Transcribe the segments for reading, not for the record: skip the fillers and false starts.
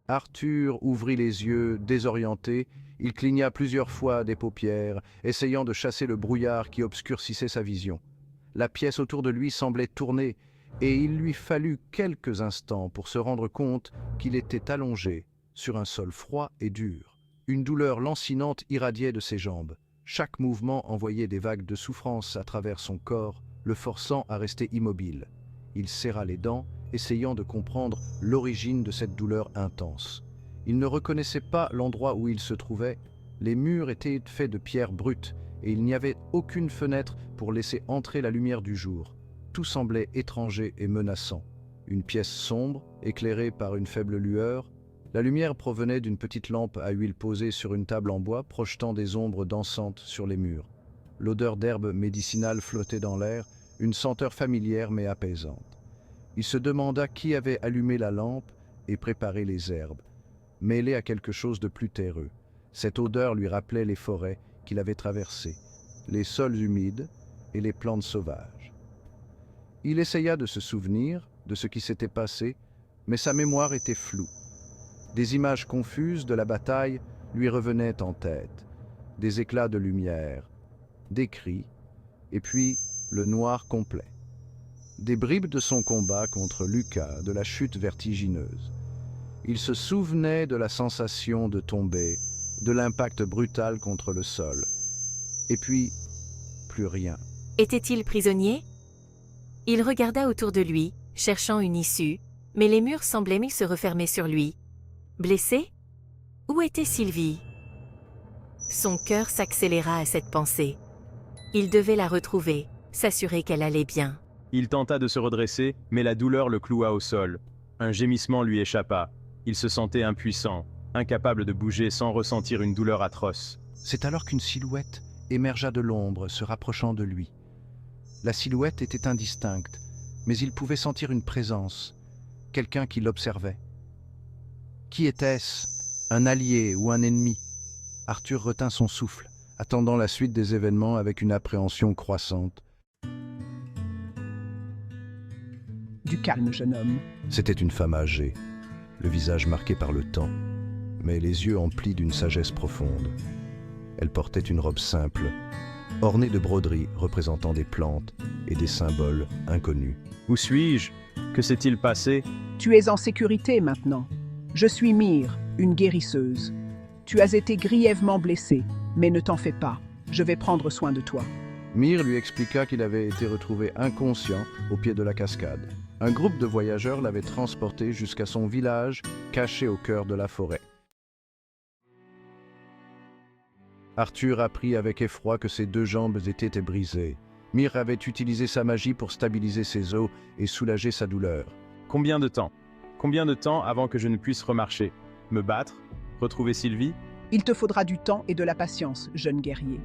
Arthur ouvrit les yeux, désorienté. Il cligna plusieurs fois des paupières, essayant de chasser le brouillard qui obscurcissait sa vision. La pièce autour de lui semblait tourner, et il lui fallut quelques instants pour se rendre compte qu'il était allongé sur un sol froid et dur. Une douleur lancinante irradiait de ses jambes. Chaque mouvement envoyait des vagues de souffrance à travers son corps, le forçant à rester immobile. Il serra les dents, essayant de comprendre l'origine de cette douleur intense. Il ne reconnaissait pas l'endroit où il se trouvait. Les murs étaient faits de pierres brutes et il n'y avait aucune fenêtre pour laisser entrer la lumière du jour. Tout semblait étranger et menaçant. Une pièce sombre, éclairée par une faible lueur. La lumière provenait d'une petite lampe à huile posée sur une table en bois, projetant des ombres dansantes sur les murs. L'odeur d'herbes médicinales flottait dans l'air, une senteur familière mais apaisante. Il se demanda qui avait allumé la lampe et préparé les herbes, mêlées à quelque chose de plus terreux. Cette odeur lui rappelait les forêts qu'il avait traversées, les sols humides et les plantes sauvages. Il essaya de se souvenir de ce qui s'était passé, mais sa mémoire était floue. Des images confuses de la bataille lui revenaient en tête, des éclats de lumière, des cris, et puis le noir complet. Des bribes de son combat contre Lucas, de la chute vertigineuse. Il se souvenait de la sensation de tomber, de l'impact brutal contre le sol. Et puis, plus rien. Était-il prisonnier? Il regarda autour de lui, cherchant une issue, mais les murs semblaient se refermer sur lui. Blessé? Où était Sylvie? Son cœur s'accéléra à cette pensée. Il devait la retrouver, s'assurer qu'elle allait bien. Il tenta de se redresser, mais la douleur le cloua au sol. Un gémissement lui échappa. Il se sentait impuissant, incapable de bouger sans ressentir une douleur atroce. C'est alors qu'une silhouette émergea de l'ombre, se rapprochant de lui. La silhouette était indistincte, mais il pouvait sentir une présence, quelqu'un qui l'observait. Qui était-ce? Un allié ou un ennemi? Arthur retint son souffle, attendant la suite des événements avec une appréhension croissante. Du calme, jeune homme. C'était une femme âgée, le visage marqué par le temps, mais les yeux emplis d'une sagesse profonde. Elle portait une robe simple, ornée de broderies représentant des plantes et des symboles inconnus. Où suis-je? Que s'est-il passé? Tu es en sécurité maintenant. Je suis Myre, une guérisseuse. Tu as été grièvement blessé, mais ne t'en fais pas. Je vais prendre soin de toi. Myre lui expliqua qu'il avait été retrouvé inconscient au pied de la cascade. Un groupe de voyageurs l'avait transporté jusqu'à son village, caché au cœur de la forêt. Arthur apprit avec effroi que ses deux jambes étaient brisées. Myre avait utilisé sa magie pour stabiliser ses os et soulager sa douleur. Combien de temps? Combien de temps avant que je ne puisse remarcher? Me battre? Retrouver Sylvie? Il te faudra du temps et de la patience, jeune guerrier.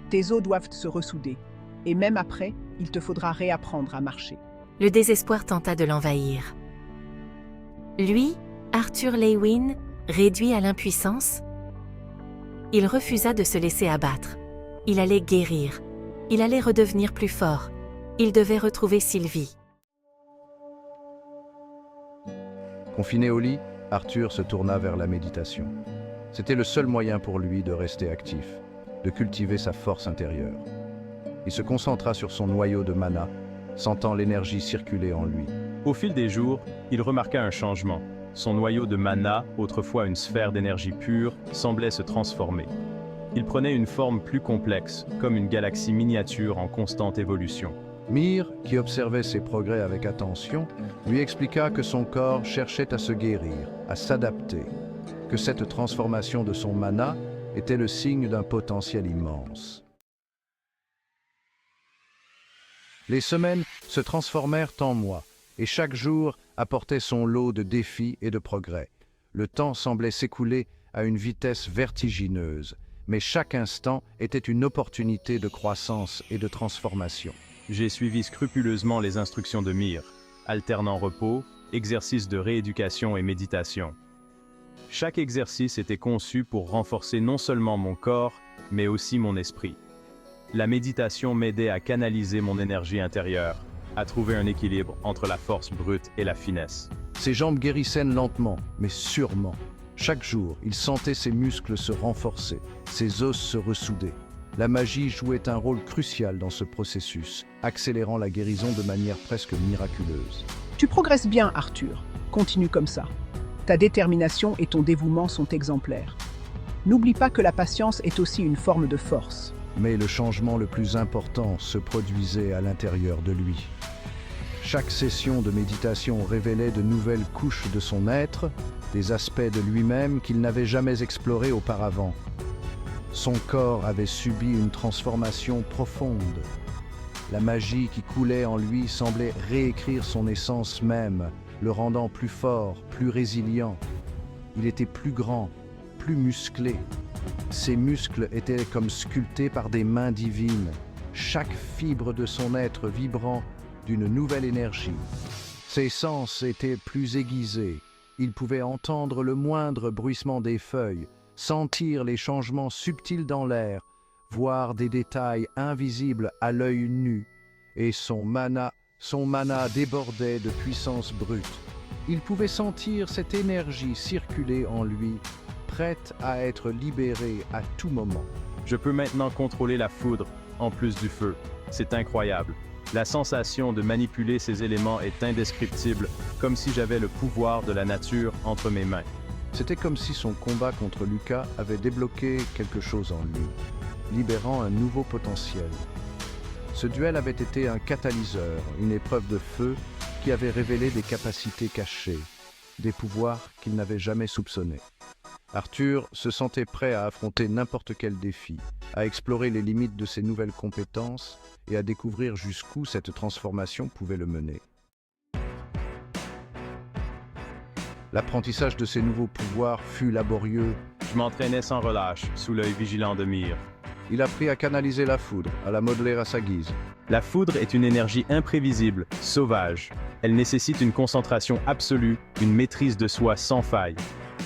Tes os doivent se ressouder, et même après, il te faudra réapprendre à marcher. Le désespoir tenta de l'envahir. Lui, Arthur Lewin, réduit à l'impuissance? Il refusa de se laisser abattre. Il allait guérir. Il allait redevenir plus fort. Il devait retrouver Sylvie. Confiné au lit, Arthur se tourna vers la méditation. C'était le seul moyen pour lui de rester actif, de cultiver sa force intérieure. Il se concentra sur son noyau de mana, sentant l'énergie circuler en lui. Au fil des jours, il remarqua un changement. Son noyau de mana, autrefois une sphère d'énergie pure, semblait se transformer. Il prenait une forme plus complexe, comme une galaxie miniature en constante évolution. Myre, qui observait ses progrès avec attention, lui expliqua que son corps cherchait à se guérir, à s'adapter, que cette transformation de son mana était le signe d'un potentiel immense. Les semaines se transformèrent en mois, et chaque jour apportait son lot de défis et de progrès. Le temps semblait s'écouler à une vitesse vertigineuse, mais chaque instant était une opportunité de croissance et de transformation. J'ai suivi scrupuleusement les instructions de Myre, alternant repos, exercices de rééducation et méditation. Chaque exercice était conçu pour renforcer non seulement mon corps, mais aussi mon esprit. La méditation m'aidait à canaliser mon énergie intérieure, à trouver un équilibre entre la force brute et la finesse. Ses jambes guérissaient lentement, mais sûrement. Chaque jour, il sentait ses muscles se renforcer, ses os se ressouder. La magie jouait un rôle crucial dans ce processus, accélérant la guérison de manière presque miraculeuse. Tu progresses bien, Arthur. Continue comme ça. Ta détermination et ton dévouement sont exemplaires. N'oublie pas que la patience est aussi une forme de force. Mais le changement le plus important se produisait à l'intérieur de lui. Chaque session de méditation révélait de nouvelles couches de son être, des aspects de lui-même qu'il n'avait jamais explorés auparavant. Son corps avait subi une transformation profonde. La magie qui coulait en lui semblait réécrire son essence même, le rendant plus fort, plus résilient. Il était plus grand, plus musclé. Ses muscles étaient comme sculptés par des mains divines, chaque fibre de son être vibrant d'une nouvelle énergie. Ses sens étaient plus aiguisés. Il pouvait entendre le moindre bruissement des feuilles, sentir les changements subtils dans l'air, voir des détails invisibles à l'œil nu, et son mana débordait de puissance brute. Il pouvait sentir cette énergie circuler en lui, prête à être libérée à tout moment. Je peux maintenant contrôler la foudre, en plus du feu. C'est incroyable. La sensation de manipuler ces éléments est indescriptible, comme si j'avais le pouvoir de la nature entre mes mains. C'était comme si son combat contre Lucas avait débloqué quelque chose en lui, libérant un nouveau potentiel. Ce duel avait été un catalyseur, une épreuve de feu qui avait révélé des capacités cachées, des pouvoirs qu'il n'avait jamais soupçonnés. Arthur se sentait prêt à affronter n'importe quel défi, à explorer les limites de ses nouvelles compétences et à découvrir jusqu'où cette transformation pouvait le mener. L'apprentissage de ses nouveaux pouvoirs fut laborieux. Je m'entraînais sans relâche, sous l'œil vigilant de Myr. Il apprit à canaliser la foudre, à la modeler à sa guise. La foudre est une énergie imprévisible, sauvage. Elle nécessite une concentration absolue, une maîtrise de soi sans faille.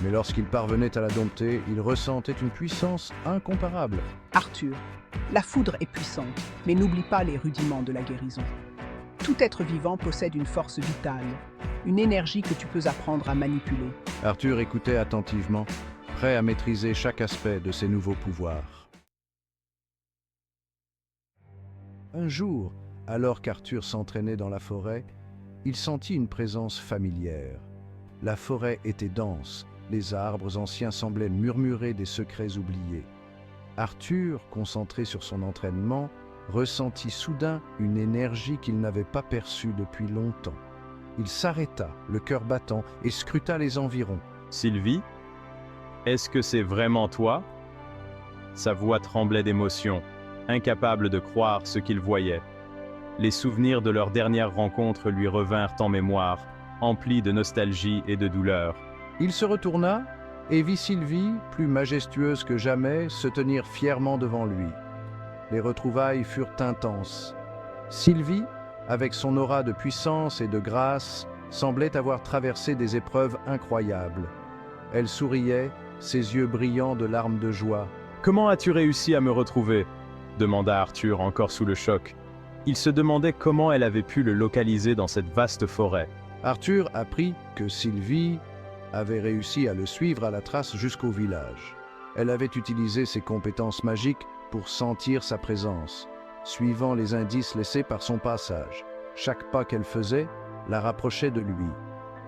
Mais lorsqu'il parvenait à la dompter, il ressentait une puissance incomparable. Arthur, la foudre est puissante, mais n'oublie pas les rudiments de la guérison. Tout être vivant possède une force vitale, une énergie que tu peux apprendre à manipuler. Arthur écoutait attentivement, prêt à maîtriser chaque aspect de ses nouveaux pouvoirs. Un jour, alors qu'Arthur s'entraînait dans la forêt, il sentit une présence familière. La forêt était dense, les arbres anciens semblaient murmurer des secrets oubliés. Arthur, concentré sur son entraînement, ressentit soudain une énergie qu'il n'avait pas perçue depuis longtemps. Il s'arrêta, le cœur battant, et scruta les environs. Sylvie, est-ce que c'est vraiment toi? Sa voix tremblait d'émotion, incapable de croire ce qu'il voyait. Les souvenirs de leur dernière rencontre lui revinrent en mémoire, emplis de nostalgie et de douleur. Il se retourna et vit Sylvie, plus majestueuse que jamais, se tenir fièrement devant lui. Les retrouvailles furent intenses. Sylvie, avec son aura de puissance et de grâce, semblait avoir traversé des épreuves incroyables. Elle souriait, ses yeux brillants de larmes de joie. « Comment as-tu réussi à me retrouver ?» demanda Arthur, encore sous le choc. Il se demandait comment elle avait pu le localiser dans cette vaste forêt. Arthur apprit que Sylvie avait réussi à le suivre à la trace jusqu'au village. Elle avait utilisé ses compétences magiques pour sentir sa présence, suivant les indices laissés par son passage. Chaque pas qu'elle faisait la rapprochait de lui.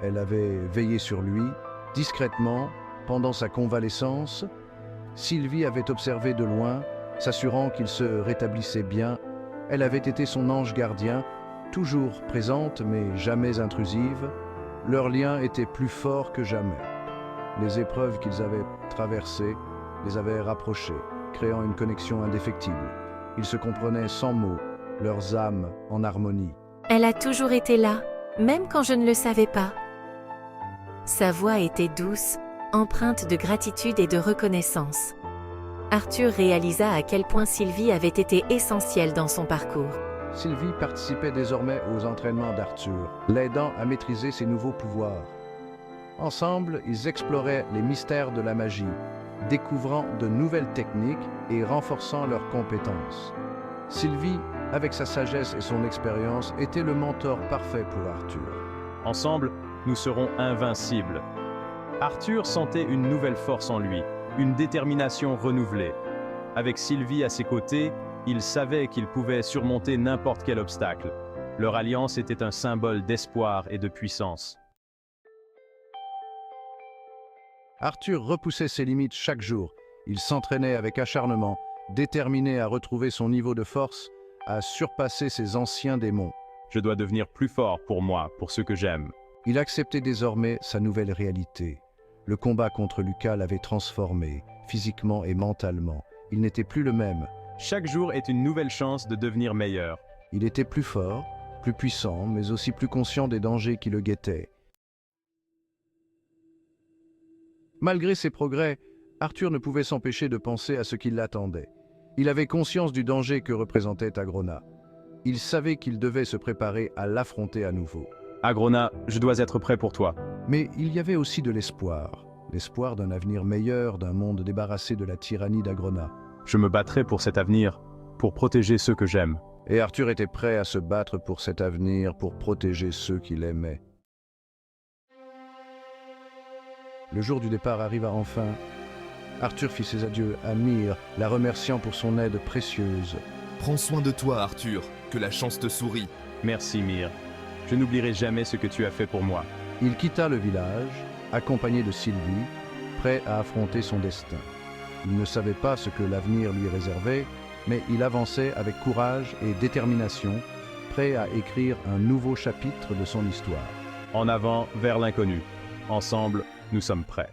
Elle avait veillé sur lui, discrètement, pendant sa convalescence. Sylvie avait observé de loin, s'assurant qu'il se rétablissait bien. Elle avait été son ange gardien, toujours présente mais jamais intrusive. Leur lien était plus fort que jamais. Les épreuves qu'ils avaient traversées les avaient rapprochés, créant une connexion indéfectible. Ils se comprenaient sans mots, leurs âmes en harmonie. Elle a toujours été là, même quand je ne le savais pas. Sa voix était douce, empreinte de gratitude et de reconnaissance. Arthur réalisa à quel point Sylvie avait été essentielle dans son parcours. Sylvie participait désormais aux entraînements d'Arthur, l'aidant à maîtriser ses nouveaux pouvoirs. Ensemble, ils exploraient les mystères de la magie, découvrant de nouvelles techniques et renforçant leurs compétences. Sylvie, avec sa sagesse et son expérience, était le mentor parfait pour Arthur. Ensemble, nous serons invincibles. Arthur sentait une nouvelle force en lui, une détermination renouvelée. Avec Sylvie à ses côtés, il savait qu'il pouvait surmonter n'importe quel obstacle. Leur alliance était un symbole d'espoir et de puissance. Arthur repoussait ses limites chaque jour. Il s'entraînait avec acharnement, déterminé à retrouver son niveau de force, à surpasser ses anciens démons. Je dois devenir plus fort pour moi, pour ceux que j'aime. Il acceptait désormais sa nouvelle réalité. Le combat contre Lucas l'avait transformé, physiquement et mentalement. Il n'était plus le même. Chaque jour est une nouvelle chance de devenir meilleur. Il était plus fort, plus puissant, mais aussi plus conscient des dangers qui le guettaient. Malgré ses progrès, Arthur ne pouvait s'empêcher de penser à ce qui l'attendait. Il avait conscience du danger que représentait Agrona. Il savait qu'il devait se préparer à l'affronter à nouveau. Agrona, je dois être prêt pour toi. Mais il y avait aussi de l'espoir. L'espoir d'un avenir meilleur, d'un monde débarrassé de la tyrannie d'Agrona. Je me battrai pour cet avenir, pour protéger ceux que j'aime. Et Arthur était prêt à se battre pour cet avenir, pour protéger ceux qu'il aimait. Le jour du départ arriva enfin. Arthur fit ses adieux à Myr, la remerciant pour son aide précieuse. Prends soin de toi, Arthur, que la chance te sourie. Merci, Myr. Je n'oublierai jamais ce que tu as fait pour moi. Il quitta le village, accompagné de Sylvie, prêt à affronter son destin. Il ne savait pas ce que l'avenir lui réservait, mais il avançait avec courage et détermination, prêt à écrire un nouveau chapitre de son histoire. En avant, vers l'inconnu. Ensemble, nous sommes prêts.